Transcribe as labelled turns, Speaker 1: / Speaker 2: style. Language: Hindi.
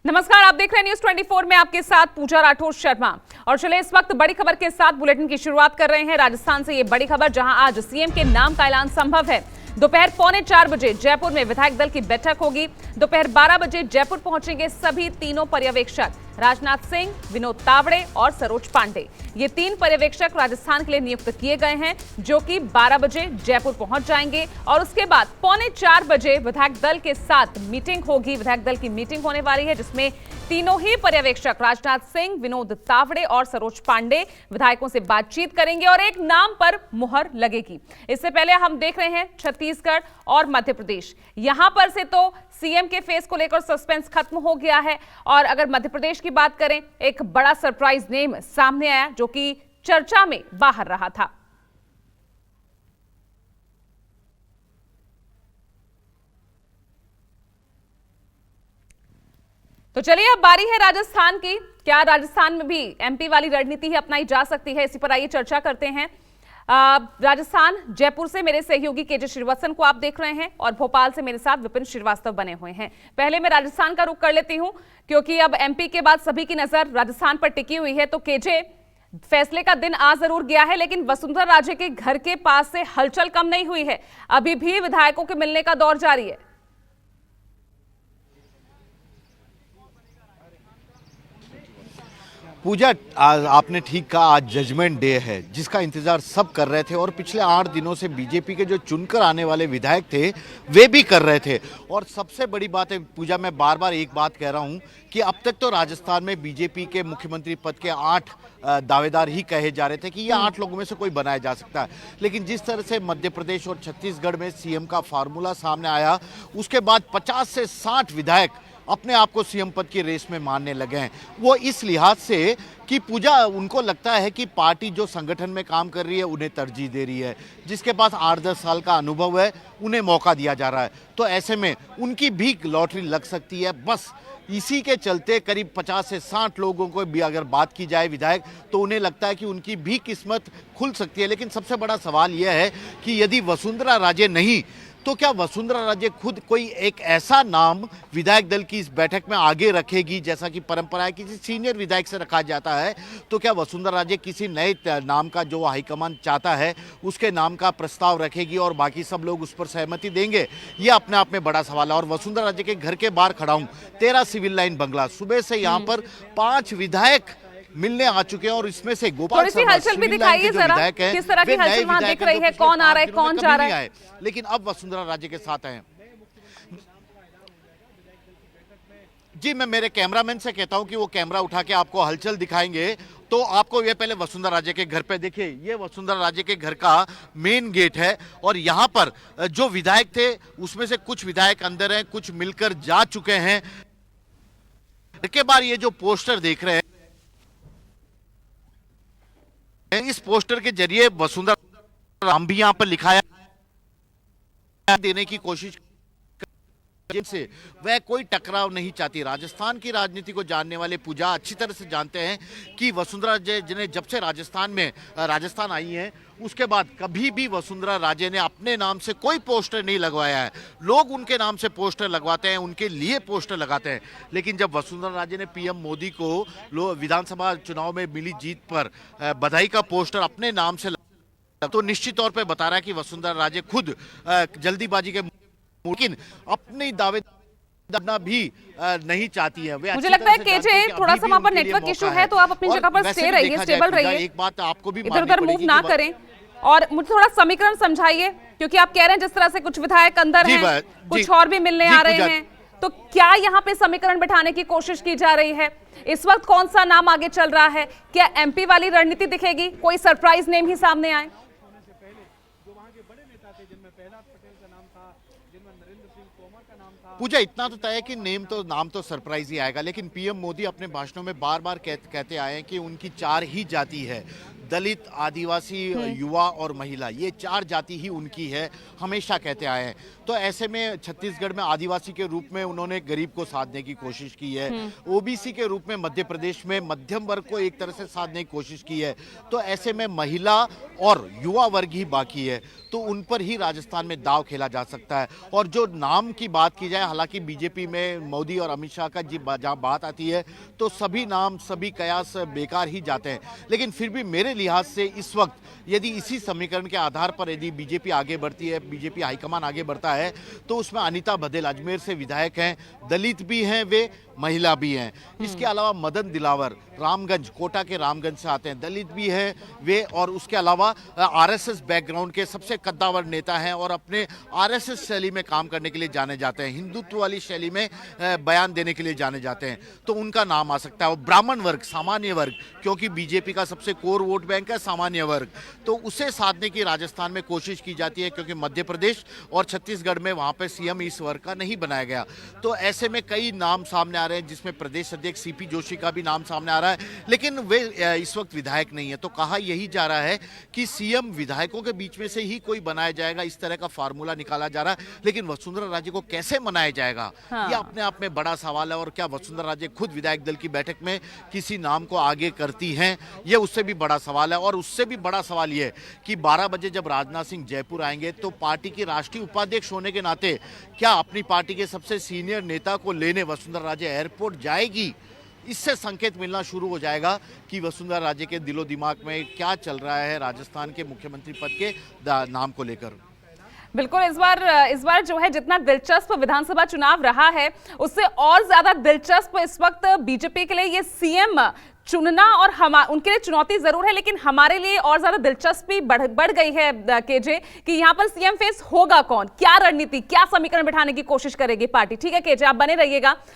Speaker 1: नमस्कार, आप देख रहे हैं न्यूज 24 में आपके साथ पूजा राठौर शर्मा। और चले इस वक्त बड़ी खबर के साथ बुलेटिन की शुरुआत कर रहे हैं राजस्थान से। ये बड़ी खबर जहां आज सीएम के नाम का ऐलान संभव है। दोपहर 3:45 बजे जयपुर में विधायक दल की बैठक होगी। दोपहर 12 बजे जयपुर पहुंचेंगे सभी तीनों पर्यवेक्षक, राजनाथ सिंह, विनोद तावड़े और सरोज पांडे। ये तीन पर्यवेक्षक राजस्थान के लिए नियुक्त किए गए हैं, जो कि 12 बजे जयपुर पहुंच जाएंगे और उसके बाद 3:45 बजे विधायक दल के साथ मीटिंग होगी। विधायक दल की मीटिंग होने वाली है, जिसमें तीनों ही पर्यवेक्षक राजनाथ सिंह, विनोद तावड़े और सरोज पांडे विधायकों से बातचीत करेंगे और एक नाम पर मुहर लगेगी। इससे पहले हम देख रहे हैं छत्तीसगढ़ और मध्य प्रदेश। यहां पर से तो सीएम के फेस को लेकर सस्पेंस खत्म हो गया है। और अगर मध्य प्रदेश की बात करें, एक बड़ा सरप्राइज नेम सामने आया जो कि चर्चा में बाहर रहा था। तो चलिए, अब बारी है राजस्थान की। क्या राजस्थान में भी एमपी वाली रणनीति ही अपनाई जा सकती है? इसी पर आइए चर्चा करते हैं। राजस्थान जयपुर से मेरे सहयोगी केजे श्रीवास्तव को आप देख रहे हैं और भोपाल से मेरे साथ विपिन श्रीवास्तव बने हुए हैं। पहले मैं राजस्थान का रुख कर लेती हूं, क्योंकि अब एमपी के बाद सभी की नजर राजस्थान पर टिकी हुई है। तो केजे, फैसले का दिन आ जरूर गया है, लेकिन वसुंधरा राजे के घर के पास से हलचल कम नहीं हुई है। अभी भी विधायकों के मिलने का दौर जारी है।
Speaker 2: पूजा, आपने ठीक कहा, आज जजमेंट डे है जिसका इंतजार सब कर रहे थे और पिछले 8 दिनों से बीजेपी के जो चुनकर आने वाले विधायक थे वे भी कर रहे थे। और सबसे बड़ी बात है पूजा, मैं बार बार एक बात कह रहा हूं कि अब तक तो राजस्थान में बीजेपी के मुख्यमंत्री पद के 8 दावेदार ही कहे जा रहे थे कि ये 8 लोगों में से कोई बनाया जा सकता है। लेकिन जिस तरह से मध्य प्रदेश और छत्तीसगढ़ में सीएम का फार्मूला सामने आया, उसके बाद 50 से 60 विधायक अपने आप को सीएम पद की रेस में मानने लगे हैं। वो इस लिहाज से कि पूजा, उनको लगता है कि पार्टी जो संगठन में काम कर रही है उन्हें तरजीह दे रही है, जिसके पास 8-10 साल का अनुभव है उन्हें मौका दिया जा रहा है। तो ऐसे में उनकी भी लॉटरी लग सकती है। बस इसी के चलते करीब 50 से 60 लोगों को भी अगर बात की जाए विधायक, तो उन्हें लगता है कि उनकी भी किस्मत खुल सकती है। लेकिन सबसे बड़ा सवाल यह है कि यदि वसुंधरा राजे नहीं, तो क्या वसुंधरा राजे खुद कोई एक ऐसा नाम विधायक दल की इस बैठक में आगे रखेगी, जैसा कि परंपरा है किसी सीनियर विधायक से रखा जाता है? तो क्या वसुंधरा राजे किसी नए नाम का, जो हाईकमान चाहता है उसके नाम का प्रस्ताव रखेगी और बाकी सब लोग उस पर सहमति देंगे? ये अपने आप में बड़ा सवाल है। और वसुंधरा राजे के घर के बाहर खड़ा हूं, 13 सिविल लाइन बंगला। सुबह से यहाँ पर 5 विधायक मिलने आ चुके हैं और इसमें से गोपाल
Speaker 1: शर्मा हलचल भी दिखाइए जरा, किस तरह की हलचल वहां दिख रही है, कौन आ रहा है, कौन जा रहा है।
Speaker 2: लेकिन अब वसुंधरा राजे के साथ हैं। जी, मैं मेरे कैमरामैन से कहता हूं कि वो कैमरा उठा के आपको हलचल दिखाएंगे। तो आपको ये पहले वसुंधरा राजे के घर पे देखिए, ये वसुंधरा राजे के घर का मेन गेट है और यहाँ पर जो विधायक थे उसमें से कुछ विधायक अंदर हैं, कुछ मिलकर जा चुके हैं। इसके बाद ये जो पोस्टर देख रहे हैं, इस पोस्टर के जरिए वसुंधरा राम भी यहां पर लिखाया देने की कोशिश से वह कोई टकराव नहीं चाहती। राजस्थान की राजनीति को जानने वाले पूजा अच्छी तरह से जानते हैं कि वसुंधरा जिन्हें जब से राजस्थान आई हैं, उसके बाद कभी भी वसुंधरा राजे ने अपने नाम से कोई पोस्टर नहीं लगवाया है। लोग उनके नाम से पोस्टर लगवाते हैं, उनके लिए पोस्टर लगाते हैं। लेकिन जब वसुंधरा राजे ने पीएम मोदी को विधानसभा चुनाव में मिली जीत पर बधाई का पोस्टर अपने नाम से, तो निश्चित तौर पर बता रहा है कि वसुंधरा राजे खुद जल्दीबाजी के, लेकिन अपनी दावे भी नहीं चाहती है।
Speaker 1: मुझे लगता है केजे, थोड़ा सा वहां पर नेटवर्क इशू है, तो आप अपनी जगह पर स्टे रहिए, स्टेबल रहिए,
Speaker 2: एक बात आपको भी
Speaker 1: इधर-उधर मूव ना करें। और मुझे थोड़ा समीकरण समझाइए, क्योंकि आप कह रहे हैं जिस तरह से कुछ विधायक अंदर हैं, कुछ और भी मिलने आ रहे हैं, तो क्या यहाँ पे समीकरण बिठाने की कोशिश की जा रही है? इस वक्त कौन सा नाम आगे चल रहा है? क्या एमपी वाली रणनीति दिखेगी, कोई सरप्राइज नेम ही सामने आए?
Speaker 2: पूजा, इतना तो तय है कि नाम तो सरप्राइज ही आएगा। लेकिन पीएम मोदी अपने भाषणों में बार बार कहते आए हैं कि उनकी 4 ही जाति है, दलित, आदिवासी, युवा और महिला, ये 4 जाति ही उनकी है, हमेशा कहते आए हैं। तो ऐसे में छत्तीसगढ़ में आदिवासी के रूप में उन्होंने गरीब को साधने की कोशिश की है, ओबीसी के रूप में मध्य प्रदेश में मध्यम वर्ग को एक तरह से साधने की कोशिश की है। तो ऐसे में महिला और युवा वर्ग ही बाकी है। तो तो उन पर ही राजस्थान में दाव खेला जा सकता है। और जो नाम की बात की जाए, हालांकि बीजेपी में मोदी और अमित शाह का जहाँ बात आती है तो सभी नाम, सभी कयास बेकार ही जाते हैं। लेकिन फिर भी मेरे लिहाज से इस वक्त यदि इसी समीकरण के आधार पर यदि बीजेपी आगे बढ़ती है, बीजेपी हाईकमान आगे बढ़ता है, तो उसमें अनीता बघेल अजमेर से विधायक हैं, दलित भी हैं, वे महिला भी हैं। इसके अलावा मदन दिलावर रामगंज, कोटा के रामगंज से आते हैं, दलित भी हैं वे, और उसके अलावा आरएसएस बैकग्राउंड के सबसे कद्दावर नेता हैं और अपने आरएसएस शैली में काम करने के लिए जाने जाते हैं, हिंदुत्व वाली शैली में बयान देने के लिए जाने जाते हैं, तो उनका नाम आ सकता है। और ब्राह्मण वर्ग, सामान्य वर्ग, क्योंकि बीजेपी का सबसे कोर वोट बैंक है सामान्य वर्ग, तो उसे साधने की राजस्थान में कोशिश की जाती है, क्योंकि मध्य प्रदेश और छत्तीसगढ़ में वहां पे सीएम इस वर्ग का नहीं बनाया गया। तो ऐसे में कई नाम सामने आ रहे हैं, जिसमें प्रदेश अध्यक्ष सीपी जोशी का भी नाम सामने आ रहा है, लेकिन वे इस वक्त विधायक नहीं है। तो कहा यही जा रहा है कि सीएम विधायकों के बीच में से ही कोई बनाया जाएगा, इस तरह का फार्मूला निकाला जा रहा है। लेकिन वसुंधरा राजे को कैसे मनाया जाएगा, यह अपने आप में बड़ा सवाल है। और क्या वसुंधरा राजे खुद विधायक दल की बैठक में किसी नाम को आगे करती हैं, यह उससे भी बड़ा सवाल है। और उससे भी बड़ा सवाल यह है कि 12 बजे जब राजनाथ सिंह जयपुर आएंगे तो पार्टी की राष्ट्रीय उपाध्यक्ष होने के नाते क्या अपनी पार्टी के सबसे सीनियर नेता को लेने वसुंधरा राजे एयरपोर्ट जाएगी? इससे संकेत मिलना शुरू हो जाएगा कि वसुंधरा राजे के दिलो दिमाग में क्या चल रहा है राजस्थान के मुख्यमंत्री पद के नाम को लेकर।
Speaker 1: बिल्कुल, इस बार जो है जितना दिलचस्प विधानसभा चुनाव रहा है, उससे और ज्यादा दिलचस्प इस वक्त बीजेपी के लिए ये सीएम चुनना, और उनके लिए चुनौती जरूर है, लेकिन हमारे लिए और ज्यादा दिलचस्पी बढ़ गई है केजे कि यहाँ पर सीएम फेस होगा कौन, क्या रणनीति, क्या समीकरण बिठाने की कोशिश करेगी पार्टी। ठीक है केजे, आप बने रहिएगा।